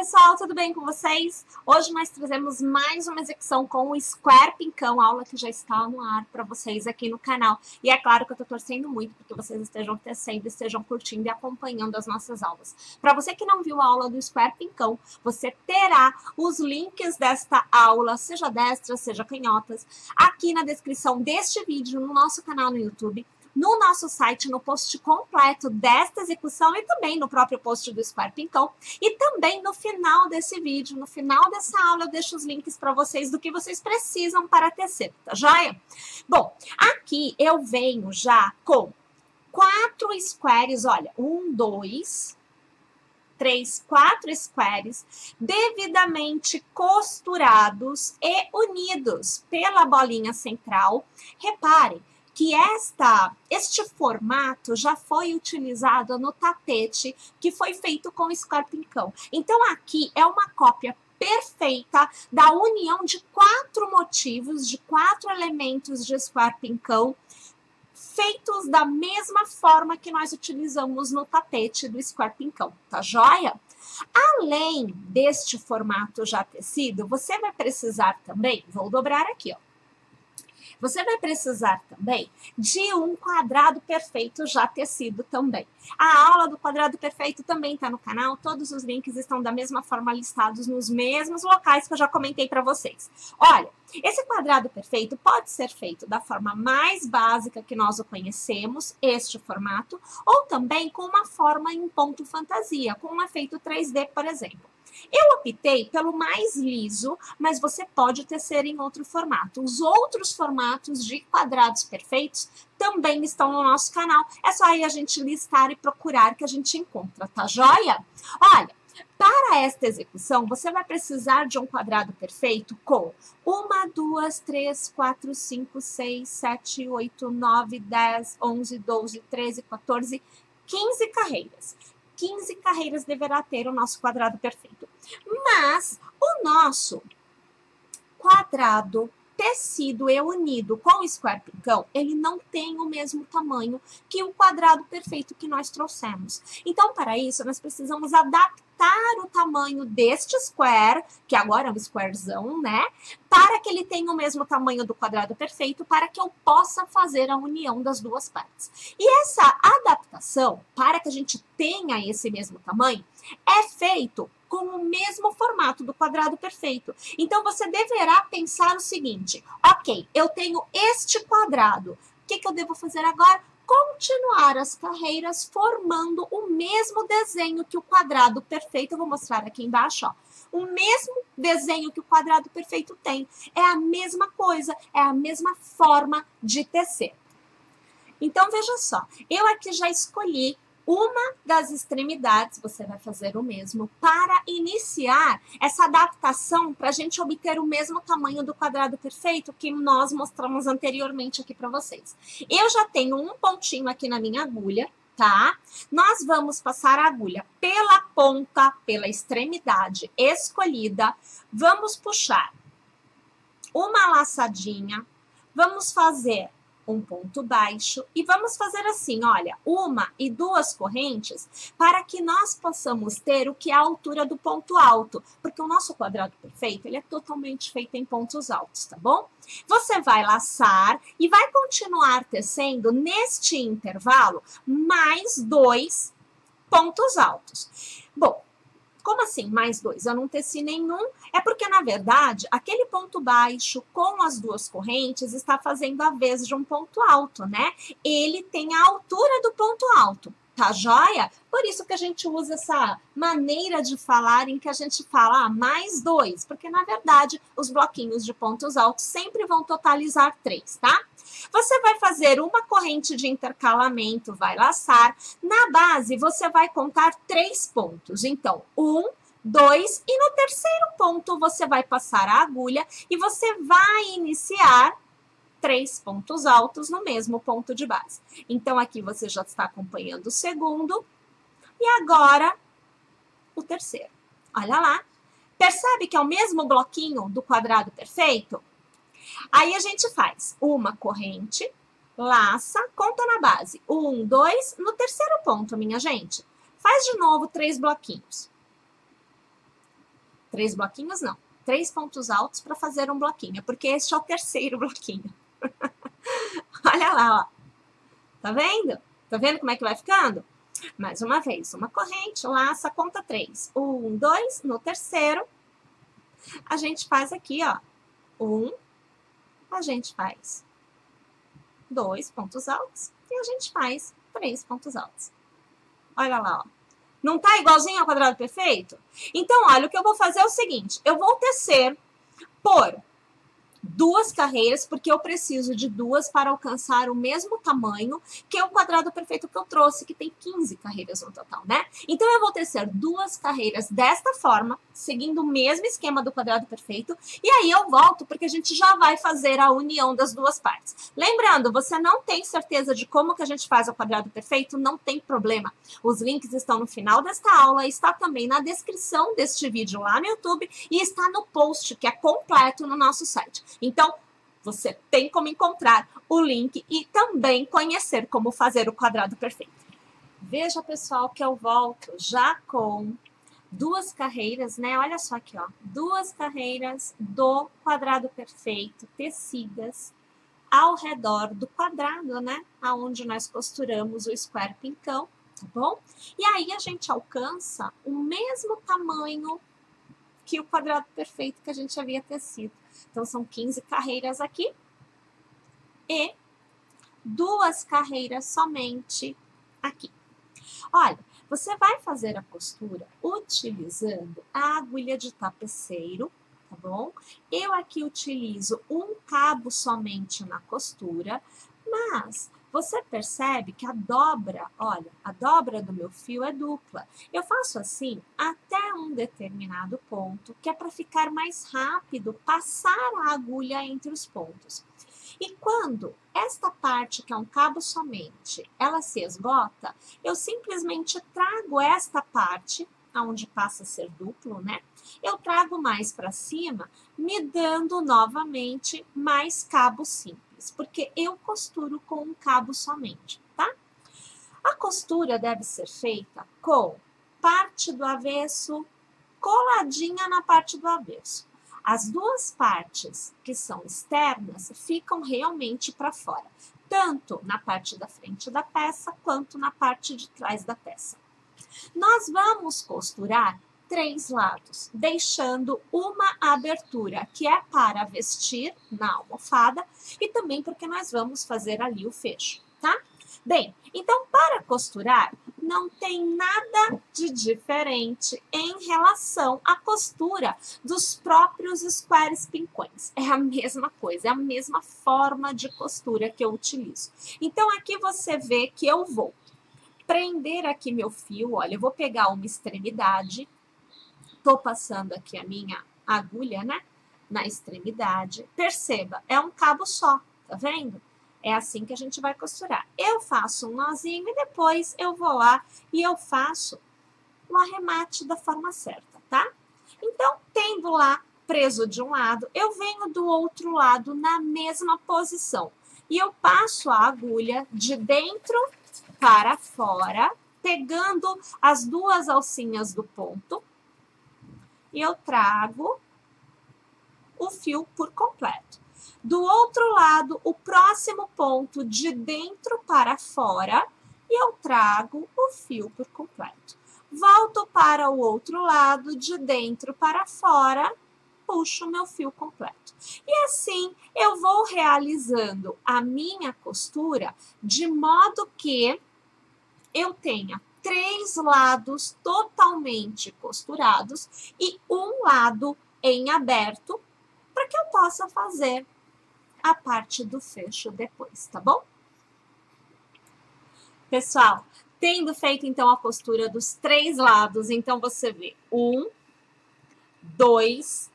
pessoal, tudo bem com vocês? Hoje nós trazemos mais uma execução com o Square Pincão, aula que já está no ar para vocês aqui no canal. E é claro que eu estou torcendo muito porque vocês estejam tecendo, estejam curtindo e acompanhando as nossas aulas. Para você que não viu a aula do Square Pincão, você terá os links desta aula, seja destras, seja canhotas, aqui na descrição deste vídeo, no nosso canal no YouTube, no nosso site, no post completo desta execução e também no próprio post do Square Pincão. E também no final desse vídeo, no final dessa aula, eu deixo os links para vocês do que vocês precisam para tecer, tá joia? Bom, aqui eu venho já com 4 squares, olha, 1, 2, 3, 4 squares devidamente costurados e unidos pela bolinha central. Reparem que este formato já foi utilizado no tapete que foi feito com o Square Pincão. Então, aqui é uma cópia perfeita da união de 4 motivos, de 4 elementos de Square Pincão, feitos da mesma forma que nós utilizamos no tapete do Square Pincão, tá joia? Além deste formato já tecido, você vai precisar também, vou dobrar aqui, ó. Você vai precisar também de um quadrado perfeito já tecido também. A aula do quadrado perfeito também está no canal, todos os links estão da mesma forma listados nos mesmos locais que eu já comentei para vocês. Olha, esse quadrado perfeito pode ser feito da forma mais básica que nós o conhecemos, este formato, ou também com uma forma em ponto fantasia, com um efeito 3D, por exemplo. Eu optei pelo mais liso, mas você pode tecer em outro formato. Os outros formatos de quadrados perfeitos também estão no nosso canal. É só aí a gente listar e procurar que a gente encontra, tá joia? Olha, para esta execução, você vai precisar de um quadrado perfeito com 1, 2, 3, 4, 5, 6, 7, 8, 9, 10, 11, 12, 13, 14, 15 carreiras. 15 carreiras deverá ter o nosso quadrado perfeito. Mas o nosso quadrado tecido e unido com o Square Pincão, ele não tem o mesmo tamanho que o quadrado perfeito que nós trouxemos. Então, para isso, nós precisamos adaptar o tamanho deste square, que agora é um squarezão, né? Para que ele tenha o mesmo tamanho do quadrado perfeito, para que eu possa fazer a união das duas partes. E essa adaptação, para que a gente tenha esse mesmo tamanho, é feito com o mesmo formato do quadrado perfeito. Então, você deverá pensar o seguinte: ok, eu tenho este quadrado, o que eu devo fazer agora? Continuar as carreiras formando o mesmo desenho que o quadrado perfeito. Eu vou mostrar aqui embaixo, ó. O mesmo desenho que o quadrado perfeito tem. É a mesma coisa, é a mesma forma de tecer. Então, veja só, eu aqui já escolhi uma das extremidades, você vai fazer o mesmo, para iniciar essa adaptação para a gente obter o mesmo tamanho do quadrado perfeito que nós mostramos anteriormente aqui para vocês. Eu já tenho um pontinho aqui na minha agulha, tá? Nós vamos passar a agulha pela ponta, pela extremidade escolhida, vamos puxar uma laçadinha, vamos fazer um ponto baixo e vamos fazer assim, olha, 1 e 2 correntes para que nós possamos ter o que é a altura do ponto alto, porque o nosso quadrado perfeito, ele é totalmente feito em pontos altos, tá bom? Você vai laçar e vai continuar tecendo neste intervalo mais 2 pontos altos. Bom, como assim, mais 2? Eu não teci nenhum. É porque, na verdade, aquele ponto baixo com as 2 correntes está fazendo a vez de um ponto alto, né? Ele tem a altura do ponto alto, tá joia? Por isso que a gente usa essa maneira de falar em que a gente fala mais 2, porque, na verdade, os bloquinhos de pontos altos sempre vão totalizar 3, tá? Você vai fazer uma corrente de intercalamento, vai laçar. Na base, você vai contar 3 pontos. Então, 1, 2 e no terceiro ponto você vai passar a agulha e você vai iniciar 3 pontos altos no mesmo ponto de base. Então, aqui você já está acompanhando o segundo e agora o terceiro. Olha lá. Percebe que é o mesmo bloquinho do quadrado perfeito? Aí a gente faz uma corrente, laça, conta na base. 1, 2, no terceiro ponto, minha gente. Faz de novo 3 bloquinhos. 3 bloquinhos não, 3 pontos altos para fazer um bloquinho, porque este é o terceiro bloquinho. Olha lá, ó. Tá vendo? Tá vendo como é que vai ficando? Mais uma vez, uma corrente, laça, conta 3. 1, 2, no terceiro, a gente faz aqui, ó. 1, a gente faz 2 pontos altos e a gente faz 3 pontos altos. Olha lá, ó. Não tá igualzinho ao quadrado perfeito? Então, olha, o que eu vou fazer é o seguinte. Eu vou tecer por 2 carreiras, porque eu preciso de 2 para alcançar o mesmo tamanho que o quadrado perfeito que eu trouxe, que tem 15 carreiras no total, né? Então, eu vou tecer 2 carreiras desta forma, seguindo o mesmo esquema do quadrado perfeito, e aí eu volto, porque a gente já vai fazer a união das 2 partes. Lembrando, você não tem certeza de como que a gente faz o quadrado perfeito? Não tem problema. Os links estão no final desta aula, está também na descrição deste vídeo lá no YouTube, e está no post, que é completo no nosso site. Então, você tem como encontrar o link e também conhecer como fazer o quadrado perfeito. Veja, pessoal, que eu volto já com 2 carreiras, né? Olha só aqui, ó. 2 carreiras do quadrado perfeito tecidas ao redor do quadrado, né? Aonde nós costuramos o square pincão, tá bom? E aí a gente alcança o mesmo tamanho que o quadrado perfeito que a gente havia tecido. Então, são 15 carreiras aqui e 2 carreiras somente aqui. Olha, você vai fazer a costura utilizando a agulha de tapeceiro, tá bom? Eu aqui utilizo um cabo somente na costura, mas você percebe que a dobra, olha, a dobra do meu fio é dupla. Eu faço assim até um determinado ponto, que é para ficar mais rápido passar a agulha entre os pontos. E quando esta parte, que é um cabo somente, ela se esgota, eu simplesmente trago esta parte, onde passa a ser duplo, né? Eu trago mais para cima, me dando novamente mais cabo simples, porque eu costuro com um cabo somente, tá? A costura deve ser feita com parte do avesso coladinha na parte do avesso. As 2 partes que são externas ficam realmente para fora, tanto na parte da frente da peça quanto na parte de trás da peça. Nós vamos costurar 3 lados, deixando uma abertura, que é para vestir na almofada e também porque nós vamos fazer ali o fecho, tá? Bem, então para costurar, não tem nada de diferente em relação à costura dos próprios squares pincões. É a mesma coisa, é a mesma forma de costura que eu utilizo. Então, aqui você vê que eu vou prender aqui meu fio, olha, eu vou pegar uma extremidade, tô passando aqui a minha agulha, né, na extremidade. Perceba, é um cabo só, tá vendo? É assim que a gente vai costurar. Eu faço um nozinho e depois eu vou lá e eu faço o arremate da forma certa, tá? Então, tendo lá preso de um lado, eu venho do outro lado na mesma posição. E eu passo a agulha de dentro para fora, pegando as 2 alcinhas do ponto. E eu trago o fio por completo. Do outro lado, o próximo ponto de dentro para fora, e eu trago o fio por completo. Volto para o outro lado, de dentro para fora, puxo meu fio completo. E assim, eu vou realizando a minha costura de modo que eu tenha 3 lados totalmente costurados e um lado em aberto, para que eu possa fazer a parte do fecho depois, tá bom? Pessoal, tendo feito então a costura dos 3 lados, então você vê 1, 2,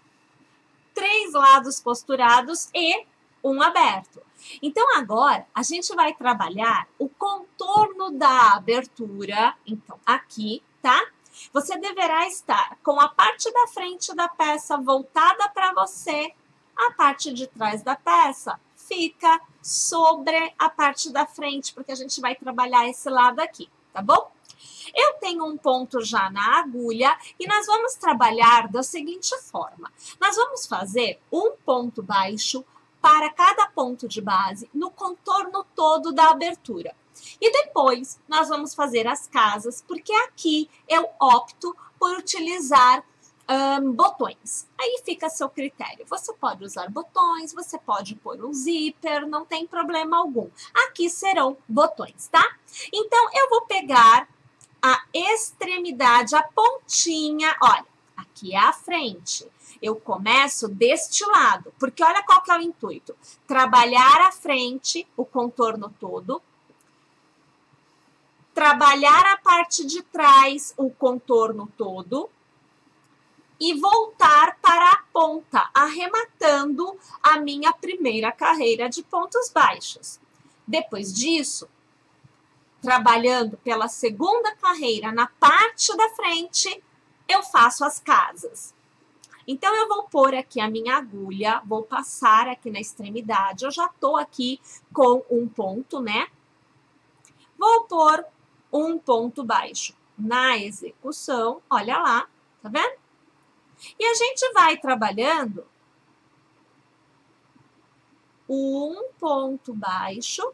3 lados costurados e um aberto. Então, agora, a gente vai trabalhar o contorno da abertura. Então, aqui, tá? Você deverá estar com a parte da frente da peça voltada para você. A parte de trás da peça fica sobre a parte da frente, porque a gente vai trabalhar esse lado aqui, tá bom? Eu tenho um ponto já na agulha e nós vamos trabalhar da seguinte forma. Nós vamos fazer um ponto baixo para cada ponto de base no contorno todo da abertura. E depois nós vamos fazer as casas, porque aqui eu opto por utilizar botões. Aí fica a seu critério. Você pode usar botões, você pode pôr um zíper, não tem problema algum. Aqui serão botões, tá? Então, eu vou pegar a extremidade, a pontinha, olha, aqui é a frente. Eu começo deste lado, porque olha qual que é o intuito. Trabalhar a frente, o contorno todo. Trabalhar a parte de trás, o contorno todo. E voltar para a ponta, arrematando a minha primeira carreira de pontos baixos. Depois disso, trabalhando pela segunda carreira na parte da frente, eu faço as casas. Então, eu vou pôr aqui a minha agulha, vou passar aqui na extremidade, eu já tô aqui com um ponto, né? Vou pôr um ponto baixo na execução, olha lá, tá vendo? E a gente vai trabalhando um ponto baixo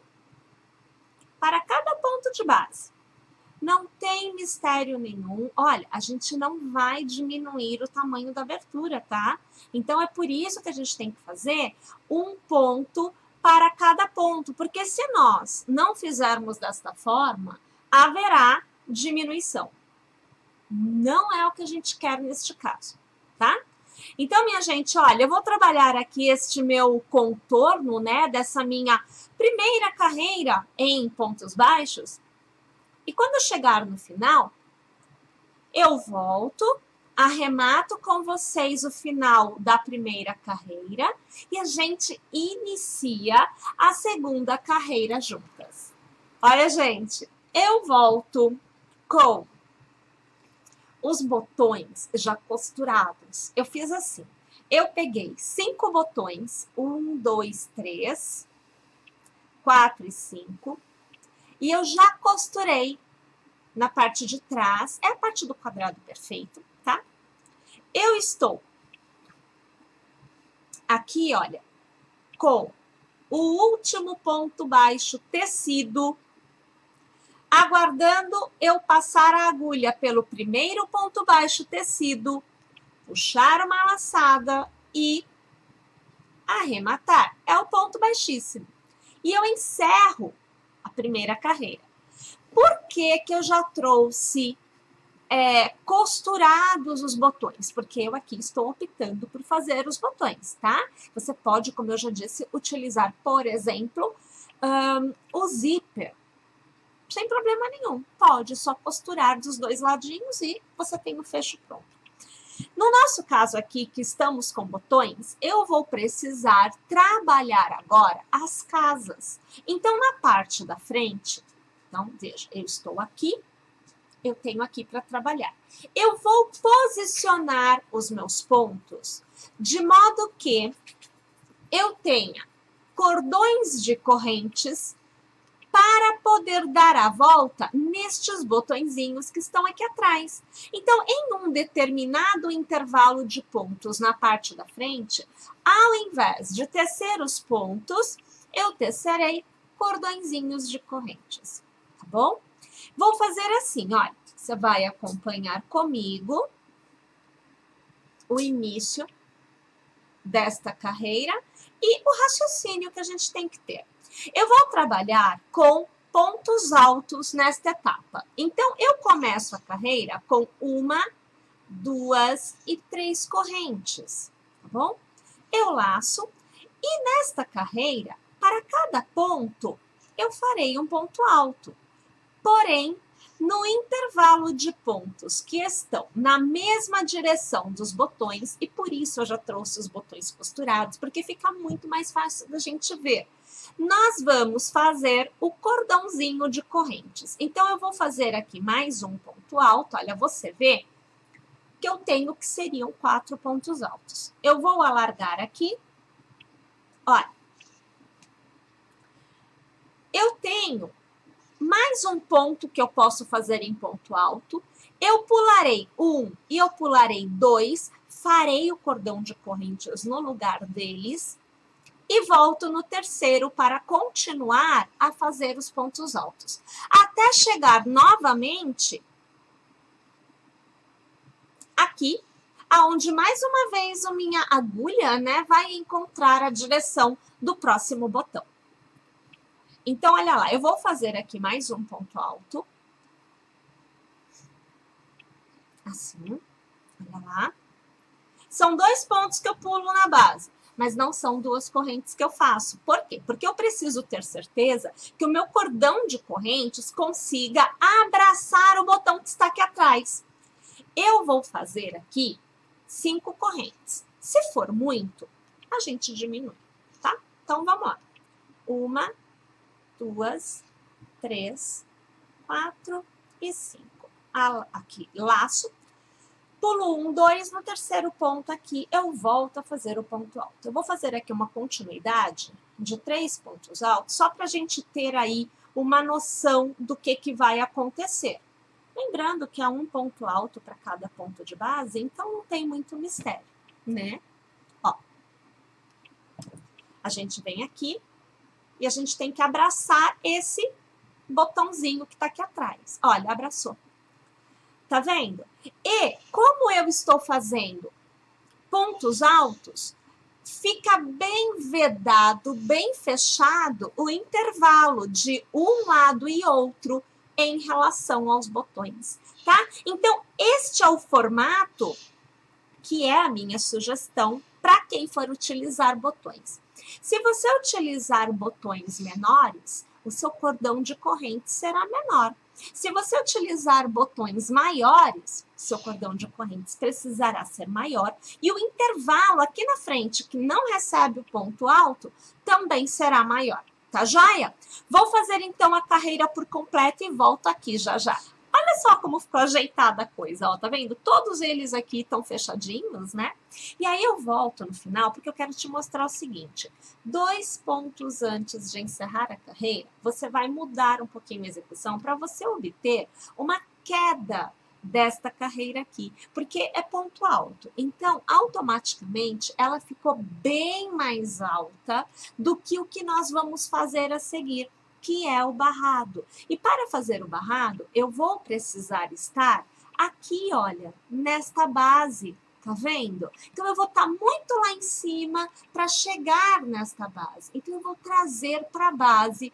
para cada ponto de base. Não tem mistério nenhum. Olha, a gente não vai diminuir o tamanho da abertura, tá? Então, é por isso que a gente tem que fazer um ponto para cada ponto, porque se nós não fizermos desta forma, haverá diminuição. Não é o que a gente quer neste caso, tá? Então, minha gente, olha, eu vou trabalhar aqui este meu contorno, né, dessa minha primeira carreira em pontos baixos. E quando eu chegar no final, eu volto, arremato com vocês o final da primeira carreira e a gente inicia a segunda carreira juntas. Olha, gente, eu volto com os botões já costurados. Eu fiz assim. Eu peguei 5 botões, 1, 2, 3, 4 e 5. E eu já costurei na parte de trás. É a parte do quadrado perfeito, tá? Eu estou aqui, olha, com o último ponto baixo tecido, aguardando eu passar a agulha pelo primeiro ponto baixo tecido, puxar uma laçada e arrematar. É o ponto baixíssimo. E eu encerro a primeira carreira. Por que que eu já trouxe costurados os botões? Porque eu aqui estou optando por fazer os botões, tá? Você pode, como eu já disse, utilizar, por exemplo, o zíper. Sem problema nenhum. Pode só costurar dos dois ladinhos e você tem o fecho pronto. No nosso caso aqui, que estamos com botões, eu vou precisar trabalhar agora as casas. Então, na parte da frente, então, veja, eu estou aqui, eu tenho aqui para trabalhar. Eu vou posicionar os meus pontos de modo que eu tenha cordões de correntes para poder dar a volta nestes botõezinhos que estão aqui atrás. Então, em um determinado intervalo de pontos na parte da frente, ao invés de tecer os pontos, eu tecerei cordõezinhos de correntes, tá bom? Vou fazer assim, olha, você vai acompanhar comigo o início desta carreira e o raciocínio que a gente tem que ter. Eu vou trabalhar com pontos altos nesta etapa. Então, eu começo a carreira com 1, 2 e 3 correntes, tá bom? Eu laço e nesta carreira, para cada ponto, eu farei um ponto alto. Porém, no intervalo de pontos que estão na mesma direção dos botões, e por isso eu já trouxe os botões costurados, porque fica muito mais fácil da gente ver. Nós vamos fazer o cordãozinho de correntes. Então, eu vou fazer aqui mais um ponto alto. Olha, você vê que eu tenho que seriam 4 pontos altos. Eu vou alargar aqui. Olha. Eu tenho mais mais um ponto que eu posso fazer em ponto alto. Eu pularei 1 e eu pularei 2, farei o cordão de correntes no lugar deles e volto no terceiro para continuar a fazer os pontos altos. Até chegar novamente aqui, aonde mais uma vez a minha agulha, né, vai encontrar a direção do próximo botão. Então, olha lá, eu vou fazer aqui mais um ponto alto. Assim, olha lá. São 2 pontos que eu pulo na base, mas não são 2 correntes que eu faço. Por quê? Porque eu preciso ter certeza que o meu cordão de correntes consiga abraçar o botão que está aqui atrás. Eu vou fazer aqui 5 correntes. Se for muito, a gente diminui, tá? Então, vamos lá. 1, 2, 3, 4 e 5. Aqui, laço. Pulo 1, 2, no terceiro ponto aqui, eu volto a fazer o ponto alto. Eu vou fazer aqui uma continuidade de 3 pontos altos, só para a gente ter aí uma noção do que vai acontecer. Lembrando que há um ponto alto para cada ponto de base, então não tem muito mistério, né? Ó, a gente vem aqui e a gente tem que abraçar esse botãozinho que está aqui atrás. Olha, abraçou. Tá vendo? E como eu estou fazendo pontos altos, fica bem vedado, bem fechado o intervalo de um lado e outro em relação aos botões, tá? Então, este é o formato que é a minha sugestão para quem for utilizar botões. Se você utilizar botões menores, o seu cordão de corrente será menor. Se você utilizar botões maiores, seu cordão de correntes precisará ser maior e o intervalo aqui na frente, que não recebe o ponto alto, também será maior. Tá joia? Vou fazer então a carreira por completo e volto aqui já já. Olha só como ficou ajeitada a coisa, ó, tá vendo? Todos eles aqui estão fechadinhos, né? E aí eu volto no final porque eu quero te mostrar o seguinte. 2 pontos antes de encerrar a carreira, você vai mudar um pouquinho a execução para você obter uma queda desta carreira aqui, porque é ponto alto. Então, automaticamente, ela ficou bem mais alta do que o que nós vamos fazer a seguir, que é o barrado. E para fazer o barrado, eu vou precisar estar aqui, olha, nesta base, tá vendo? Então, eu vou estar muito lá em cima para chegar nesta base. Então, eu vou trazer para a base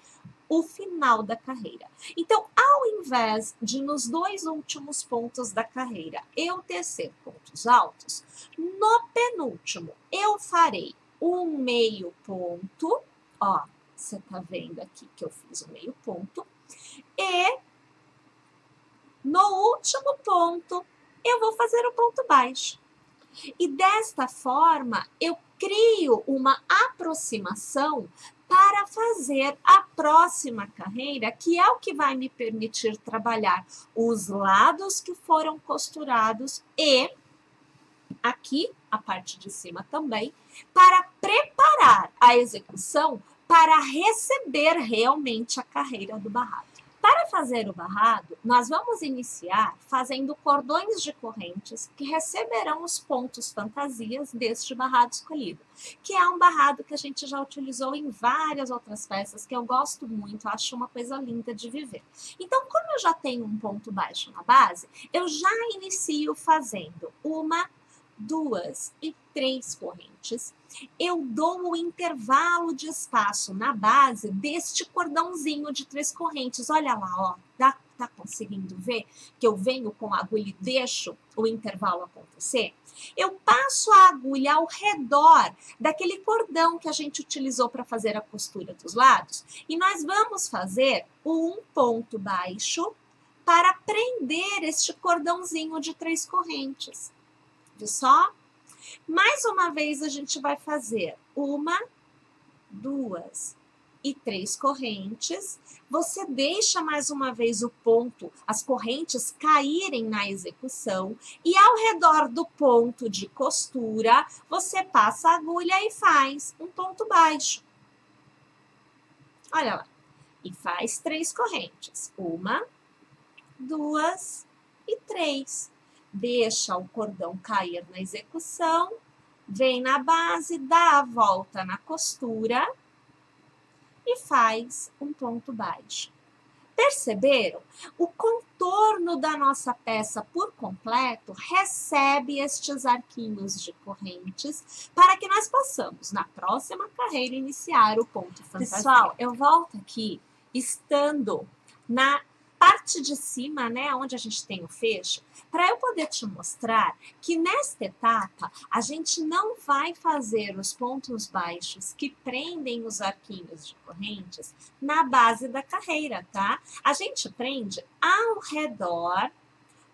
o final da carreira. Então, ao invés de nos 2 últimos pontos da carreira eu tecer pontos altos, no penúltimo eu farei um meio ponto, ó, você tá vendo aqui que eu fiz o meio ponto, e no último ponto eu vou fazer o ponto baixo. E desta forma eu crio uma aproximação para fazer a próxima carreira, que é o que vai me permitir trabalhar os lados que foram costurados e aqui, a parte de cima também, para preparar a execução para receber realmente a carreira do barrado. Para fazer o barrado, nós vamos iniciar fazendo cordões de correntes que receberão os pontos fantasias deste barrado escolhido, que é um barrado que a gente já utilizou em várias outras peças, que eu gosto muito, acho uma coisa linda de viver. Então, como eu já tenho um ponto baixo na base, eu já inicio fazendo 1, 2 e 3 correntes. Eu dou o intervalo de espaço na base deste cordãozinho de 3 correntes. Olha lá, ó, tá conseguindo ver que eu venho com a agulha e deixo o intervalo acontecer? Eu passo a agulha ao redor daquele cordão que a gente utilizou para fazer a costura dos lados e nós vamos fazer um ponto baixo para prender este cordãozinho de 3 correntes. Viu só? Mais uma vez a gente vai fazer 1, 2 e 3 correntes. Você deixa mais uma vez o ponto, as correntes caírem na execução e ao redor do ponto de costura, você passa a agulha e faz um ponto baixo. Olha lá. e faz 3 correntes. 1, 2 e 3. Deixa o cordão cair na execução, vem na base, dá a volta na costura e faz um ponto baixo. Perceberam? O contorno da nossa peça por completo recebe estes arquinhos de correntes para que nós possamos, na próxima carreira, iniciar o ponto fantasia. Pessoal, eu volto aqui estando na parte de cima, né, onde a gente tem o fecho, para eu poder te mostrar que nesta etapa a gente não vai fazer os pontos baixos que prendem os arquinhos de correntes na base da carreira, tá? A gente prende ao redor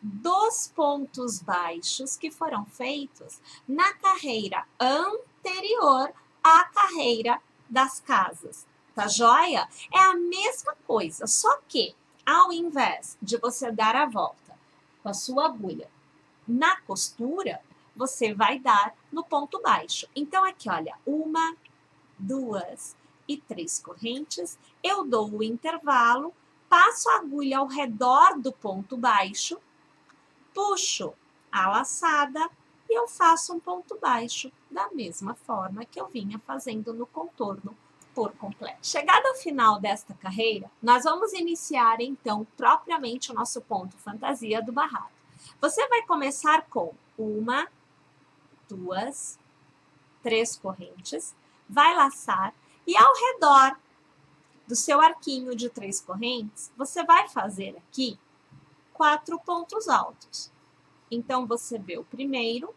dos pontos baixos que foram feitos na carreira anterior à carreira das casas, tá joia? É a mesma coisa, só que ao invés de você dar a volta com a sua agulha na costura, você vai dar no ponto baixo. Então, aqui, olha, 1, 2 e 3 correntes, eu dou o intervalo, passo a agulha ao redor do ponto baixo, puxo a laçada e eu faço um ponto baixo da mesma forma que eu vinha fazendo no contorno por completo. Chegado ao final desta carreira, nós vamos iniciar, então, propriamente o nosso ponto fantasia do barrado. Você vai começar com 1, 2, 3 correntes, vai laçar e ao redor do seu arquinho de 3 correntes, você vai fazer aqui 4 pontos altos. Então, você vê o primeiro,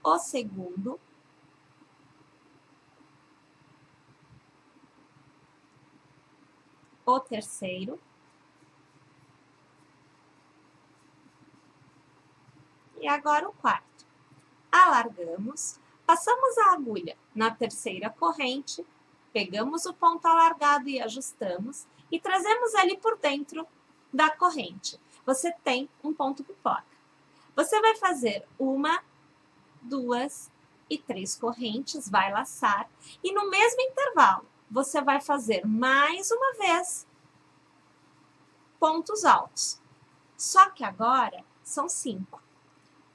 o segundo, o terceiro e agora o quarto. Alargamos, passamos a agulha na terceira corrente, pegamos o ponto alargado e ajustamos e trazemos ele por dentro da corrente. Você tem um ponto pipoca. Você vai fazer 1, 2 e 3 correntes, vai laçar e no mesmo intervalo você vai fazer mais uma vez pontos altos. Só que agora são 5.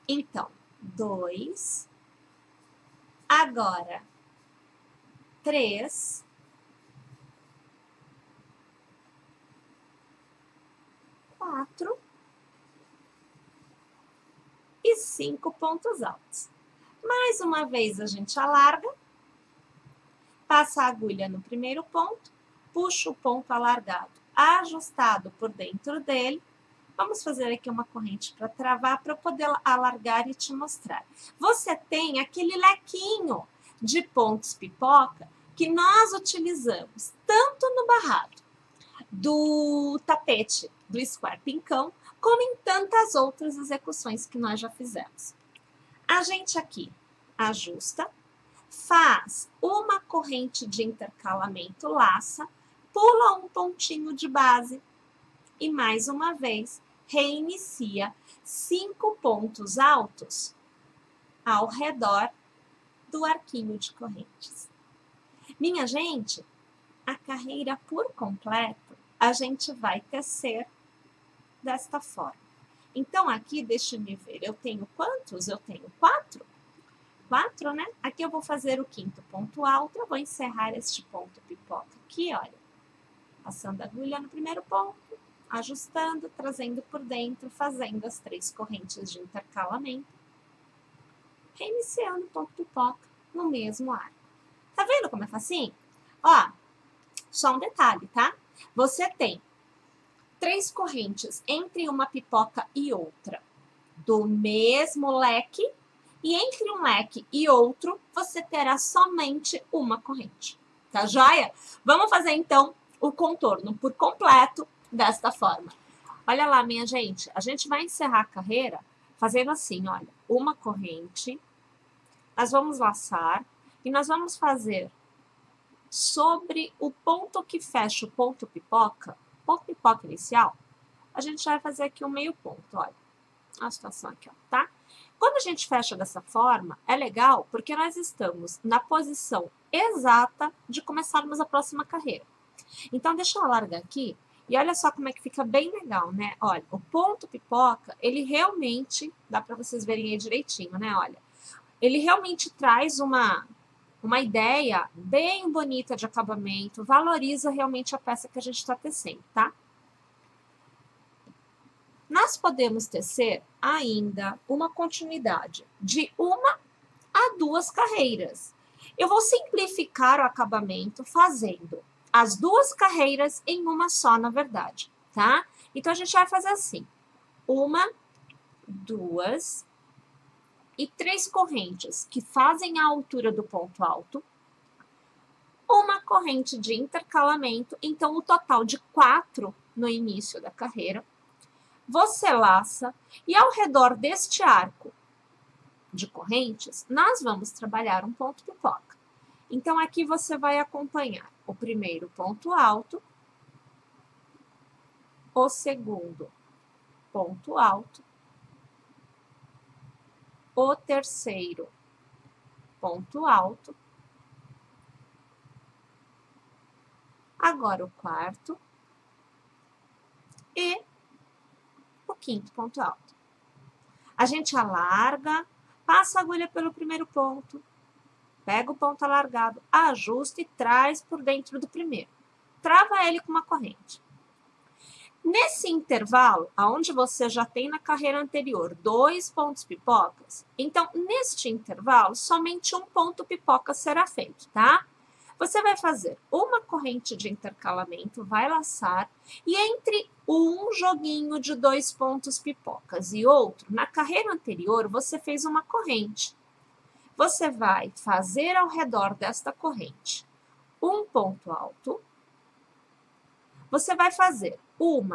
Então, 2, agora 3, 4 e 5 pontos altos. Mais uma vez a gente alarga, passa a agulha no primeiro ponto, puxa o ponto alargado ajustado por dentro dele. Vamos fazer aqui uma corrente para travar, para eu poder alargar e te mostrar. Você tem aquele lequinho de pontos pipoca que nós utilizamos tanto no barrado do tapete do square pincão, como em tantas outras execuções que nós já fizemos. A gente aqui ajusta, faz uma corrente de intercalamento, laça, pula um pontinho de base e mais uma vez reinicia 5 pontos altos ao redor do arquinho de correntes. Minha gente, a carreira por completo a gente vai tecer desta forma. Então, aqui, deixa-me ver, eu tenho quantos? Eu tenho 4? 4, né? Aqui eu vou fazer o 5º ponto alto, eu vou encerrar este ponto pipoca aqui, olha. Passando a agulha no primeiro ponto, ajustando, trazendo por dentro, fazendo as 3 correntes de intercalamento. Reiniciando o ponto pipoca no mesmo arco. Tá vendo como é facinho? Ó, só um detalhe, tá? Você tem 3 correntes entre uma pipoca e outra do mesmo leque, e entre um leque e outro, você terá somente uma corrente. Tá joia? Vamos fazer, então, o contorno por completo desta forma. Olha lá, minha gente, a gente vai encerrar a carreira fazendo assim, olha, uma corrente, nós vamos laçar e nós vamos fazer sobre o ponto que fecha o ponto pipoca inicial, a gente vai fazer aqui um meio ponto, olha, a situação aqui, ó, tá? Quando a gente fecha dessa forma, é legal porque nós estamos na posição exata de começarmos a próxima carreira. Então, deixa eu largar aqui e olha só como é que fica bem legal, né? Olha, o ponto pipoca, ele realmente, dá para vocês verem aí direitinho, né? Olha, ele realmente traz uma ideia bem bonita de acabamento, valoriza realmente a peça que a gente está tecendo, tá? Nós podemos tecer ainda uma continuidade de uma a 2 carreiras. Eu vou simplificar o acabamento fazendo as 2 carreiras em uma só, na verdade, tá? Então, a gente vai fazer assim, 1, 2 e 3 correntes que fazem a altura do ponto alto, uma corrente de intercalamento, então o total de 4 no início da carreira. Você laça e ao redor deste arco de correntes, nós vamos trabalhar um ponto pipoca. Então, aqui você vai acompanhar o primeiro ponto alto, o segundo ponto alto, o terceiro ponto alto, agora o quarto e o quinto ponto alto. A gente alarga, passa a agulha pelo primeiro ponto, pega o ponto alargado, ajusta e traz por dentro do primeiro. Trava ele com uma corrente. Nesse intervalo, aonde você já tem na carreira anterior 2 pontos pipocas, então, neste intervalo, somente um ponto pipoca será feito, tá? Você vai fazer uma corrente de intercalamento, vai laçar, e entre um joguinho de 2 pontos pipocas e outro, na carreira anterior, você fez uma corrente. Você vai fazer ao redor desta corrente um ponto alto, você vai fazer 1,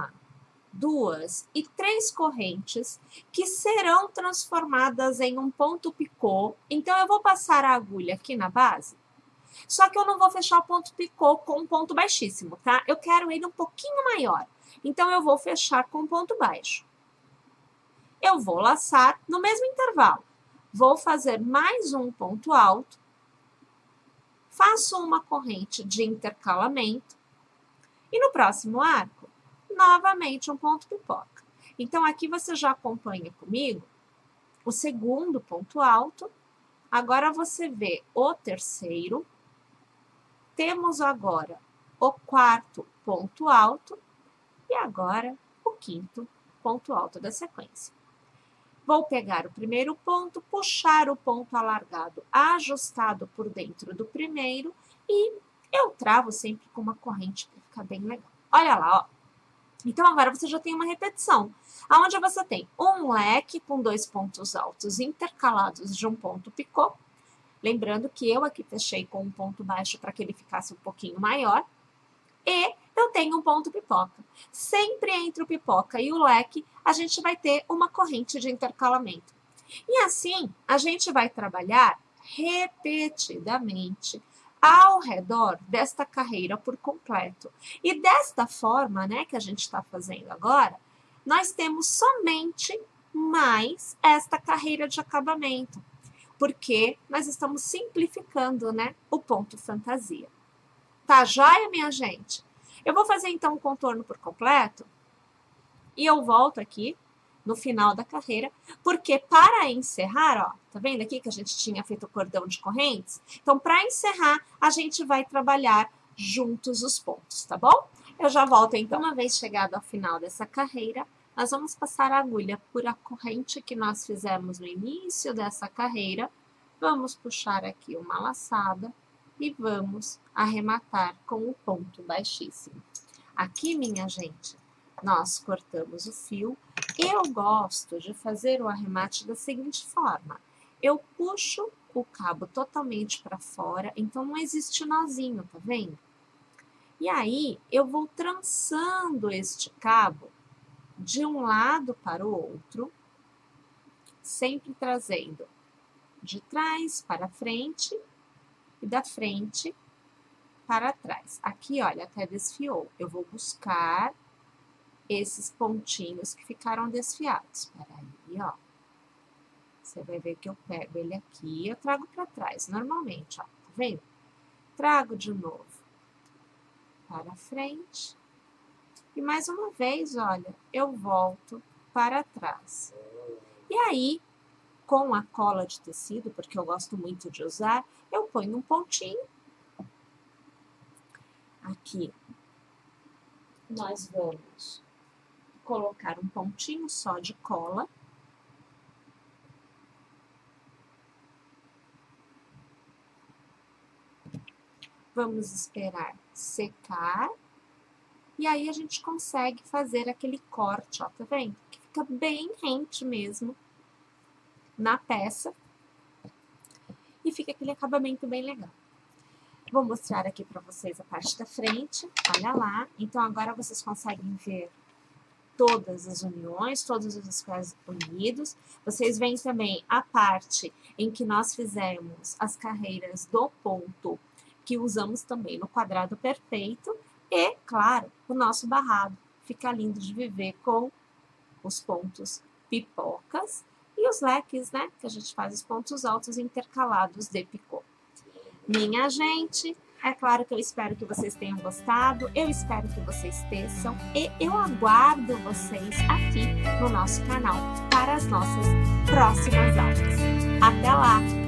2 e 3 correntes que serão transformadas em um ponto picô. Então, eu vou passar a agulha aqui na base, só que eu não vou fechar o ponto picô com um ponto baixíssimo, tá? Eu quero ele um pouquinho maior. Então, eu vou fechar com um ponto baixo. Eu vou laçar no mesmo intervalo. Vou fazer mais um ponto alto, faço uma corrente de intercalamento e no próximo arco, novamente um ponto pipoca. Então, aqui você já acompanha comigo o segundo ponto alto, agora você vê o terceiro, temos agora o quarto ponto alto e agora o quinto ponto alto da sequência. Vou pegar o primeiro ponto, puxar o ponto alargado ajustado por dentro do primeiro e eu travo sempre com uma corrente para ficar bem legal. Olha lá, ó. Então, agora você já tem uma repetição, onde você tem um leque com 2 pontos altos intercalados de um ponto picô. Lembrando que eu aqui fechei com um ponto baixo para que ele ficasse um pouquinho maior. E eu tenho um ponto pipoca. Sempre entre o pipoca e o leque, a gente vai ter uma corrente de intercalamento. E assim, a gente vai trabalhar repetidamente ao redor desta carreira por completo. E desta forma, né, que a gente está fazendo agora, nós temos somente mais esta carreira de acabamento, porque nós estamos simplificando, né, o ponto fantasia. Tá joia, minha gente? Eu vou fazer, então, o contorno por completo e eu volto aqui no final da carreira, porque para encerrar, ó, tá vendo aqui que a gente tinha feito o cordão de correntes? Então, para encerrar, a gente vai trabalhar juntos os pontos, tá bom? Eu já volto, então. Uma vez chegado ao final dessa carreira, nós vamos passar a agulha por a corrente que nós fizemos no início dessa carreira, vamos puxar aqui uma laçada e vamos arrematar com o ponto baixíssimo. Aqui, minha gente, nós cortamos o fio. Eu gosto de fazer o arremate da seguinte forma. Eu puxo o cabo totalmente para fora, então não existe nozinho, tá vendo? E aí, eu vou trançando este cabo de um lado para o outro, sempre trazendo de trás para frente e da frente para trás. Aqui, olha, até desfiou. Eu vou buscar esses pontinhos que ficaram desfiados. Espera aí, ó. Você vai ver que eu pego ele aqui e eu trago para trás, normalmente, ó. Tá vendo? trago de novo para frente e mais uma vez, olha, eu volto para trás. E aí, com a cola de tecido, porque eu gosto muito de usar, eu ponho um pontinho. Aqui, nós vamos colocar um pontinho só de cola. Vamos esperar secar. E aí a gente consegue fazer aquele corte, ó, tá vendo? Que fica bem rente mesmo na peça. E fica aquele acabamento bem legal. Vou mostrar aqui pra vocês a parte da frente, olha lá. Então agora vocês conseguem ver todas as uniões, todos os squares unidos. Vocês veem também a parte em que nós fizemos as carreiras do ponto, que usamos também no quadrado perfeito. E, claro, o nosso barrado fica lindo de viver com os pontos pipocas e os leques, né? Que a gente faz os pontos altos intercalados de picô. Minha gente, é claro que eu espero que vocês tenham gostado, eu espero que vocês teçam e eu aguardo vocês aqui no nosso canal para as nossas próximas aulas. Até lá!